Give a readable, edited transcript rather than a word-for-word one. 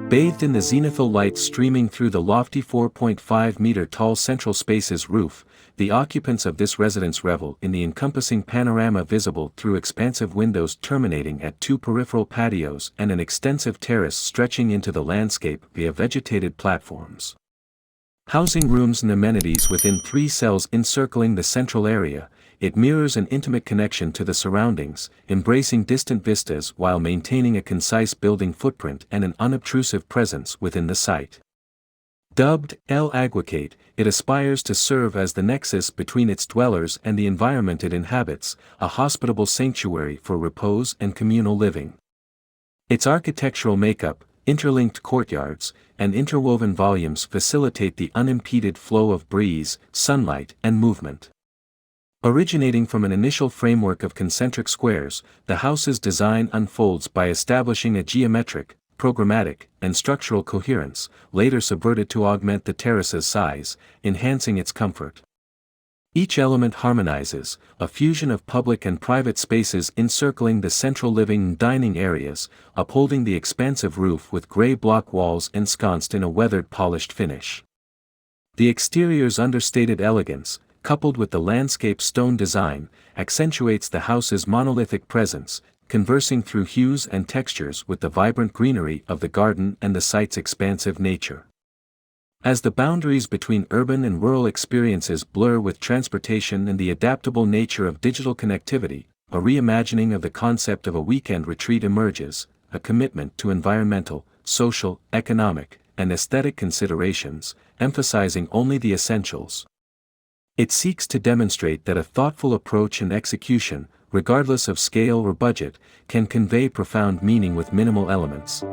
Bathed in the zenithal light streaming through the lofty 4.5-meter-tall central space's roof, the occupants of this residence revel in the encompassing panorama visible through expansive windows terminating at 2 peripheral patios and an extensive terrace stretching into the landscape via vegetated platforms. Housing rooms and amenities within 3 cells encircling the central area, it mirrors an intimate connection to the surroundings, embracing distant vistas while maintaining a concise building footprint and an unobtrusive presence within the site. Dubbed El Aguacate, it aspires to serve as the nexus between its dwellers and the environment it inhabits, a hospitable sanctuary for repose and communal living. Its architectural makeup, interlinked courtyards, and interwoven volumes facilitate the unimpeded flow of breeze, sunlight, and movement. Originating from an initial framework of concentric squares, the house's design unfolds by establishing a geometric, programmatic, and structural coherence, later subverted to augment the terrace's size, enhancing its comfort. Each element harmonizes, a fusion of public and private spaces encircling the central living and dining areas, upholding the expansive roof with gray block walls ensconced in a weathered polished finish. The exterior's understated elegance, coupled with the landscape stone design, accentuates the house's monolithic presence, conversing through hues and textures with the vibrant greenery of the garden and the site's expansive nature. As the boundaries between urban and rural experiences blur with transportation and the adaptable nature of digital connectivity, a reimagining of the concept of a weekend retreat emerges, a commitment to environmental, social, economic, and aesthetic considerations, emphasizing only the essentials. It seeks to demonstrate that a thoughtful approach and execution, regardless of scale or budget, can convey profound meaning with minimal elements.